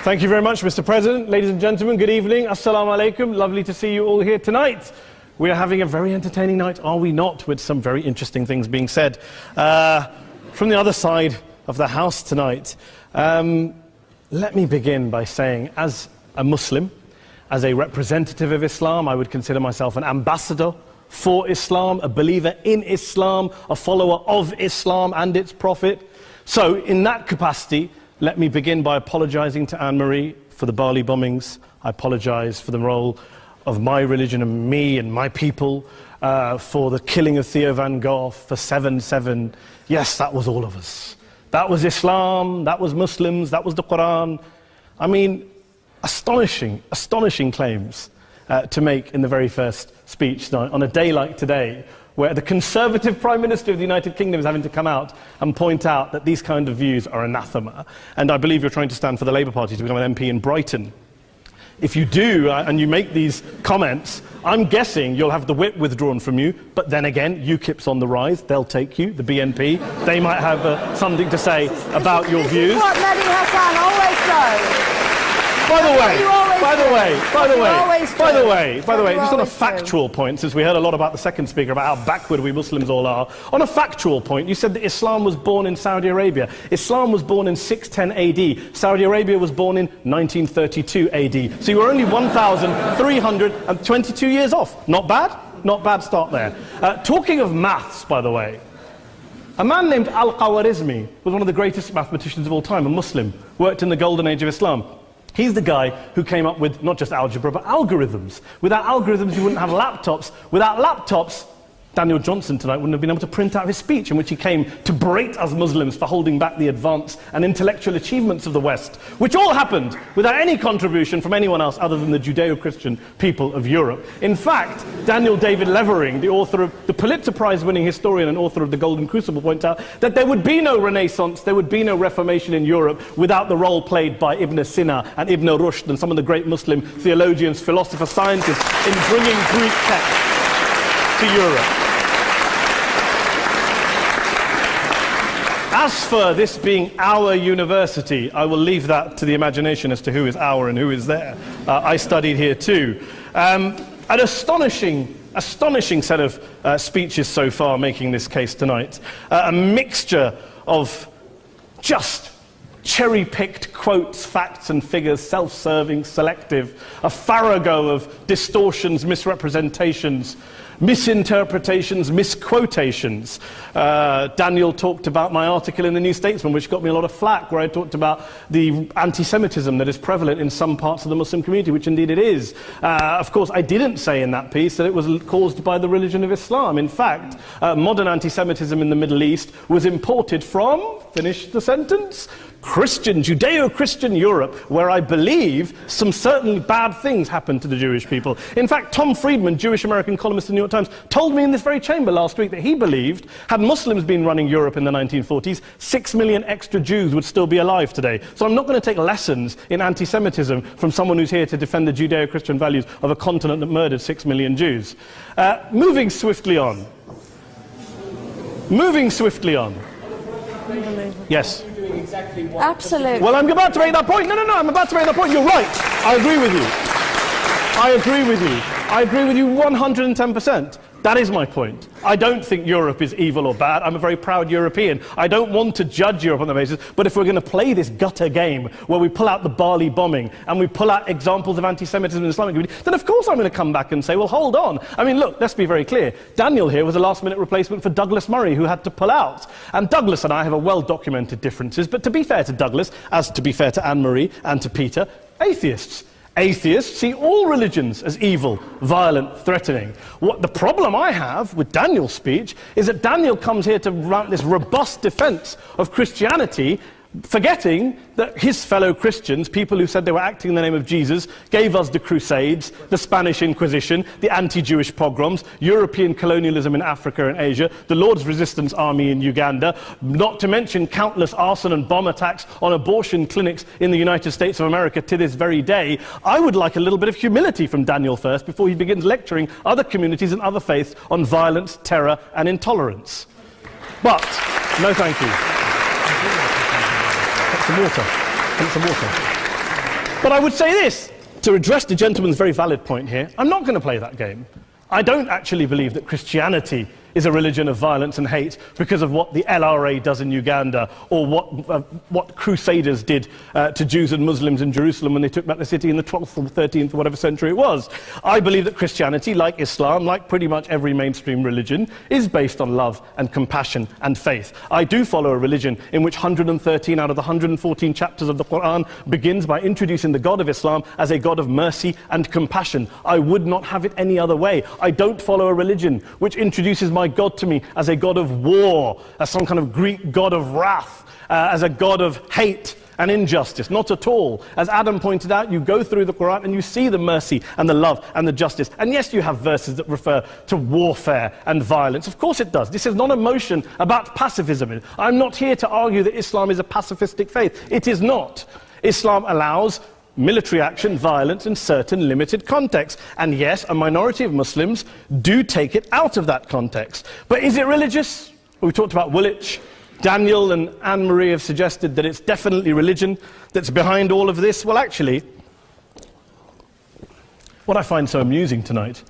Thank you very much, Mr. President. Ladies and gentlemen, good evening. Assalamu alaikum. Lovely to see you all here tonight. We are having a very entertaining night, are we not, with some very interesting things being said from the other side of the house tonight. Let me begin by saying, as a Muslim, as a representative of Islam, I would consider myself an ambassador for Islam, a believer in Islam, a follower of Islam and its Prophet. So, in that capacity, let me begin by apologizing to Anne-Marie for the Bali bombings. I apologize for the role of my religion and me and my people, for the killing of Theo van Gogh, for 7/7. Yes, that was all of us. That was Islam, that was Muslims, that was the Quran. I mean, astonishing claims to make in the very first speech tonight, on a day like today, where the Conservative Prime Minister of the United Kingdom is having to come out and point out that these kind of views are anathema. And I believe you're trying to stand for the Labour Party to become an MP in Brighton. If you do, and you make these comments, I'm guessing you'll have the whip withdrawn from you, but then again, UKIP's on the rise, they'll take you, the BNP, they might have something to say about your views. This is what Mehdi Hassan always does. By the way, just on a factual point, since we heard a lot about the second speaker, about how backward we Muslims all are, on a factual point, you said that Islam was born in Saudi Arabia. Islam was born in 610 AD. Saudi Arabia was born in 1932 AD. So you were only 1,322 years off. Not bad? Not bad start there. Talking of maths, by the way, a man named Al-Khwarizmi was one of the greatest mathematicians of all time, a Muslim, worked in the golden age of Islam. He's the guy who came up with not just algebra, but algorithms. Without algorithms, you wouldn't have laptops. Without laptops, Daniel Johnson tonight wouldn't have been able to print out his speech in which he came to berate us Muslims for holding back the advance and intellectual achievements of the West, which all happened without any contribution from anyone else other than the Judeo-Christian people of Europe. In fact, Daniel David Levering, the author of the Pulitzer Prize-winning historian and author of The Golden Crucible, points out that there would be no Renaissance, there would be no Reformation in Europe without the role played by Ibn Sina and Ibn Rushd and some of the great Muslim theologians, philosophers, scientists in bringing Greek texts to Europe. As for this being our university, I will leave that to the imagination as to who is our and who is there. I studied here too. An astonishing set of speeches so far making this case tonight. A mixture of just cherry-picked quotes, facts and figures, self-serving, selective, a farrago of distortions, misrepresentations, misinterpretations, misquotations. Daniel talked about my article in the New Statesman, which got me a lot of flack, where I talked about the anti-Semitism that is prevalent in some parts of the Muslim community, which indeed it is. Of course, I didn't say in that piece that it was caused by the religion of Islam. In fact, modern anti-Semitism in the Middle East was imported from, finish the sentence, Judeo-Christian Europe, where I believe some certainly bad things happened to the Jewish people. In fact, Tom Friedman, Jewish-American columnist in the New York Times, told me in this very chamber last week that he believed, had Muslims been running Europe in the 1940s, 6 million extra Jews would still be alive today. So I'm not going to take lessons in anti-Semitism from someone who's here to defend the Judeo-Christian values of a continent that murdered 6 million Jews. Moving swiftly on. Yes. Absolutely. Well, I'm about to make that point. No, I'm about to make that point. You're right. I agree with you. I agree with you 110%. That is my point. I don't think Europe is evil or bad. I'm a very proud European. I don't want to judge Europe on that basis, but if we're going to play this gutter game where we pull out the Bali bombing and we pull out examples of anti-Semitism in the Islamic community, then of course I'm going to come back and say, well, hold on. I mean, look, let's be very clear. Daniel here was a last-minute replacement for Douglas Murray, who had to pull out. And Douglas and I have a well-documented differences, but to be fair to Douglas, as to be fair to Anne-Marie and to Peter, atheists. Atheists see all religions as evil, violent, threatening. What the problem I have with Daniel's speech is that Daniel comes here to run this robust defense of Christianity, forgetting that his fellow Christians, people who said they were acting in the name of Jesus, gave us the Crusades, the Spanish Inquisition, the anti-Jewish pogroms, European colonialism in Africa and Asia, the Lord's Resistance Army in Uganda, not to mention countless arson and bomb attacks on abortion clinics in the United States of America to this very day. I would like a little bit of humility from Daniel first before he begins lecturing other communities and other faiths on violence, terror and intolerance. But, no thank you. Some water. But I would say this, to address the gentleman's very valid point here, I'm not going to play that game. I don't actually believe that Christianity is a religion of violence and hate because of what the LRA does in Uganda or what Crusaders did to Jews and Muslims in Jerusalem when they took back the city in the 12th or 13th or whatever century it was. I believe that Christianity, like Islam, like pretty much every mainstream religion, is based on love and compassion and faith. I do follow a religion in which 113 out of the 114 chapters of the Quran begins by introducing the God of Islam as a God of mercy and compassion. I would not have it any other way. I don't follow a religion which introduces my God to me as a God of war, as some kind of Greek God of wrath, as a God of hate and injustice. Not at all. As Adam pointed out, you go through the Quran and you see the mercy and the love and the justice. And yes, you have verses that refer to warfare and violence. Of course it does. This is not a motion about pacifism. I'm not here to argue that Islam is a pacifistic faith. It is not. Islam allows military action, violence in certain limited contexts. And yes, a minority of Muslims do take it out of that context. But is it religious? We talked about Woolwich. Daniel and Anne-Marie have suggested that it's definitely religion that's behind all of this. Well, actually, what I find so amusing tonight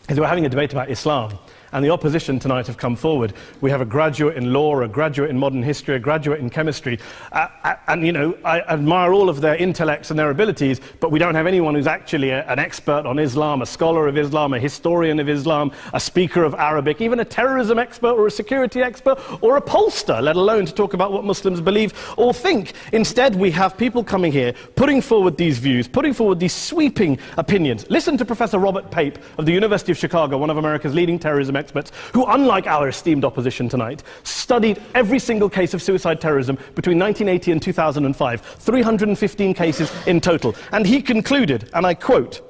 is we're having a debate about Islam, and the opposition tonight have come forward. We have a graduate in law, a graduate in modern history, a graduate in chemistry, and you know, I admire all of their intellects and their abilities, but we don't have anyone who's actually an expert on Islam, a scholar of Islam, a historian of Islam, a speaker of Arabic, even a terrorism expert or a security expert or a pollster, let alone to talk about what Muslims believe or think. Instead, we have people coming here, putting forward these views, putting forward these sweeping opinions. Listen to Professor Robert Pape of the University of Chicago, one of America's leading terrorism experts, who, unlike our esteemed opposition tonight, studied every single case of suicide terrorism between 1980 and 2005, 315 cases in total. And he concluded, and I quote,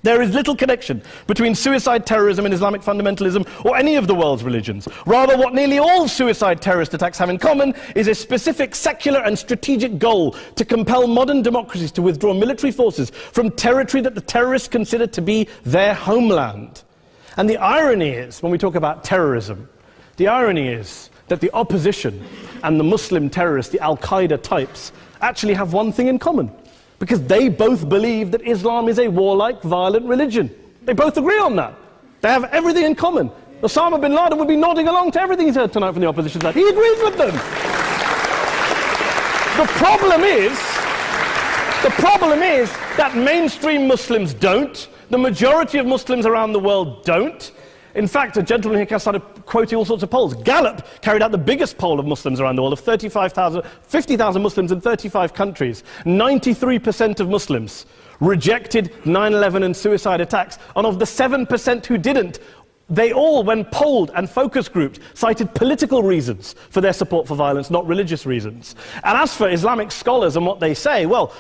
"There is little connection between suicide terrorism and Islamic fundamentalism or any of the world's religions. Rather, what nearly all suicide terrorist attacks have in common is a specific secular and strategic goal to compel modern democracies to withdraw military forces from territory that the terrorists consider to be their homeland." And the irony is, when we talk about terrorism, the irony is that the opposition and the Muslim terrorists, the Al-Qaeda types, actually have one thing in common, because they both believe that Islam is a warlike, violent religion. They both agree on that. They have everything in common. Osama bin Laden would be nodding along to everything he's heard tonight from the opposition side. He agrees with them. The problem is that mainstream Muslims don't. The majority of Muslims around the world don't. In fact, a gentleman here started quoting all sorts of polls. Gallup carried out the biggest poll of Muslims around the world, of 50,000 Muslims in 35 countries. 93% of Muslims rejected 9/11 and suicide attacks, and of the 7% who didn't, they all, when polled and focus grouped, cited political reasons for their support for violence, not religious reasons. And as for Islamic scholars and what they say, well,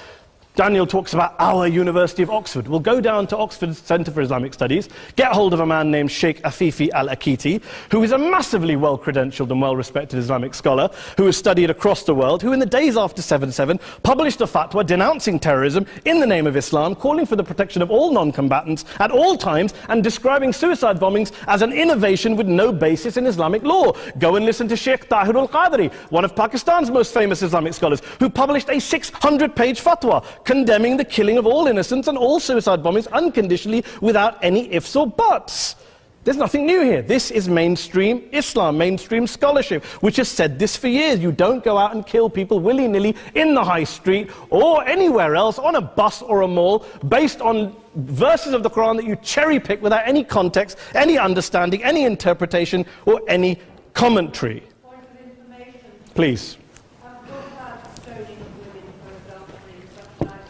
Daniel talks about our University of Oxford. We'll go down to Oxford Centre for Islamic Studies, get hold of a man named Sheikh Afifi al-Akiti, who is a massively well-credentialed and well-respected Islamic scholar, who has studied across the world, who in the days after 7/7 published a fatwa denouncing terrorism in the name of Islam, calling for the protection of all non-combatants at all times, and describing suicide bombings as an innovation with no basis in Islamic law. Go and listen to Sheikh Tahir al-Qadri, one of Pakistan's most famous Islamic scholars, who published a 600-page fatwa condemning the killing of all innocents and all suicide bombings unconditionally without any ifs or buts. There's nothing new here. This is mainstream Islam, mainstream scholarship, which has said this for years. You don't go out and kill people willy-nilly in the high street or anywhere else, on a bus or a mall, based on verses of the Quran that you cherry-pick without any context, any understanding, any interpretation, or any commentary. Point of information. Please.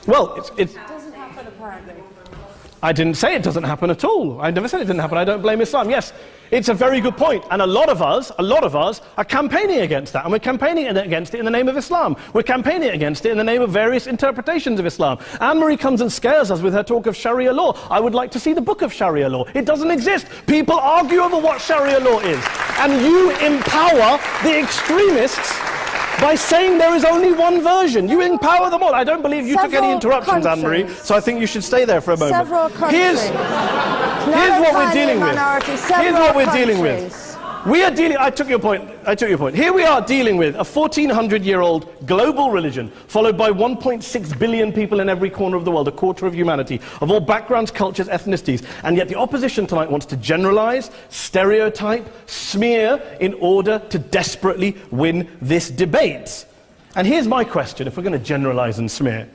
Well, it doesn't happen, apparently. I didn't say it doesn't happen at all. I never said it didn't happen. I don't blame Islam. Yes, it's a very good point. And a lot of us are campaigning against that. And we're campaigning against it in the name of Islam. We're campaigning against it in the name of various interpretations of Islam. Anne-Marie comes and scares us with her talk of Sharia law. I would like to see the book of Sharia law. It doesn't exist. People argue over what Sharia law is. And you empower the extremists by saying there is only one version. You empower them all. I don't believe you took any interruptions, Anne-Marie, so I think you should stay there for a moment. Several countries. Here's what we're dealing with. Here's what we're dealing with. We are dealing, I took your point. Here we are dealing with a 1400-year-old global religion followed by 1.6 billion people in every corner of the world, a quarter of humanity, of all backgrounds, cultures, ethnicities. And yet the opposition tonight wants to generalize, stereotype, smear in order to desperately win this debate. And here's my question, if we're going to generalize and smear.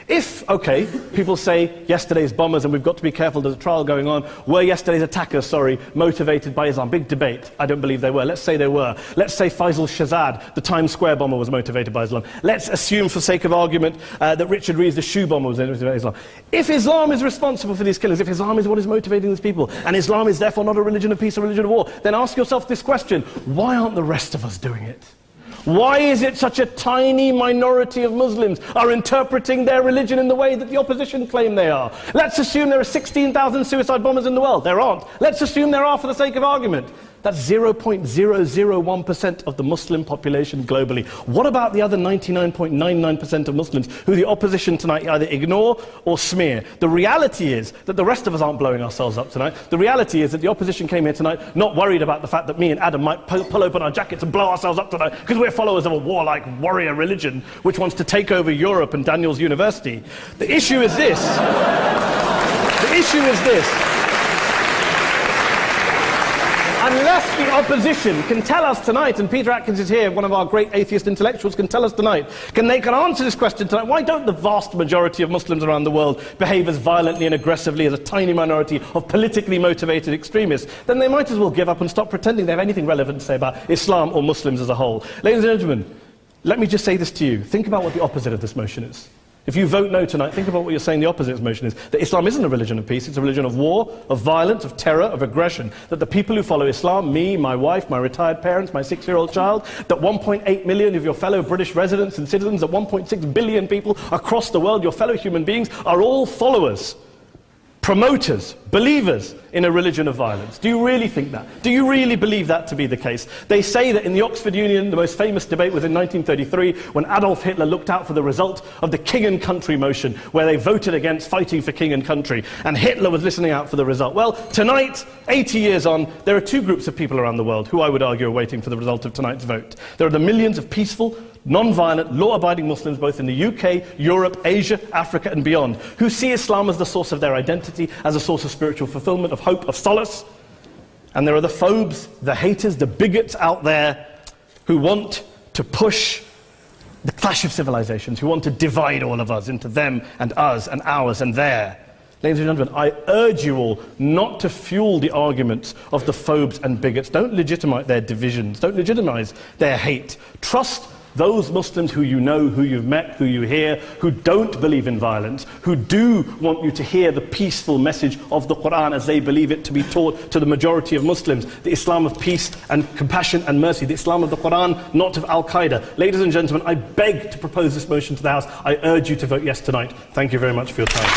If, okay, people say yesterday's bombers, and we've got to be careful, there's a trial going on, were yesterday's attackers, motivated by Islam? Big debate. I don't believe they were. Let's say they were. Let's say Faisal Shahzad, the Times Square bomber, was motivated by Islam. Let's assume, for sake of argument, that Richard Reeves, the shoe bomber, was motivated by Islam. If Islam is responsible for these killings, if Islam is what is motivating these people, and Islam is therefore not a religion of peace, a religion of war, then ask yourself this question: why aren't the rest of us doing it? Why is it such a tiny minority of Muslims are interpreting their religion in the way that the opposition claim they are? Let's assume there are 16,000 suicide bombers in the world. There aren't. Let's assume there are for the sake of argument. That's 0.001% of the Muslim population globally. What about the other 99.99% of Muslims who the opposition tonight either ignore or smear? The reality is that the rest of us aren't blowing ourselves up tonight. The reality is that the opposition came here tonight not worried about the fact that me and Adam might pull open our jackets and blow ourselves up tonight because we're followers of a warlike warrior religion which wants to take over Europe and Daniel's university. The issue is this. The issue is this. Unless the opposition can tell us tonight, and Peter Atkins is here, one of our great atheist intellectuals, can tell us tonight, can answer this question tonight: why don't the vast majority of Muslims around the world behave as violently and aggressively as a tiny minority of politically motivated extremists? Then they might as well give up and stop pretending they have anything relevant to say about Islam or Muslims as a whole. Ladies and gentlemen, let me just say this to you. Think about what the opposite of this motion is. If you vote no tonight, think about what you're saying the opposite of this motion is. That Islam isn't a religion of peace, it's a religion of war, of violence, of terror, of aggression. That the people who follow Islam, me, my wife, my retired parents, my 6-year-old child, that 1.8 million of your fellow British residents and citizens, that 1.6 billion people across the world, your fellow human beings, are all followers, promoters, believers in a religion of violence. Do you really think that? Do you really believe that to be the case? They say that in the Oxford Union, the most famous debate was in 1933, when Adolf Hitler looked out for the result of the King and Country motion, where they voted against fighting for King and Country, and Hitler was listening out for the result. Well, tonight, 80 years on, there are two groups of people around the world who I would argue are waiting for the result of tonight's vote. There are the millions of peaceful, non-violent, law-abiding Muslims both in the UK, Europe, Asia, Africa and beyond, who see Islam as the source of their identity, as a source of spiritual fulfillment, of hope, of solace. And there are the phobes, the haters, the bigots out there who want to push the clash of civilizations, who want to divide all of us into them and us and ours and their. Ladies and gentlemen, I urge you all not to fuel the arguments of the phobes and bigots. Don't legitimize their divisions. Don't legitimize their hate. Trust those Muslims who you know, who you've met, who you hear, who don't believe in violence, who do want you to hear the peaceful message of the Quran as they believe it to be taught to the majority of Muslims, the Islam of peace and compassion and mercy, the Islam of the Quran, not of Al-Qaeda. Ladies and gentlemen, I beg to propose this motion to the House. I urge you to vote yes tonight. Thank you very much for your time.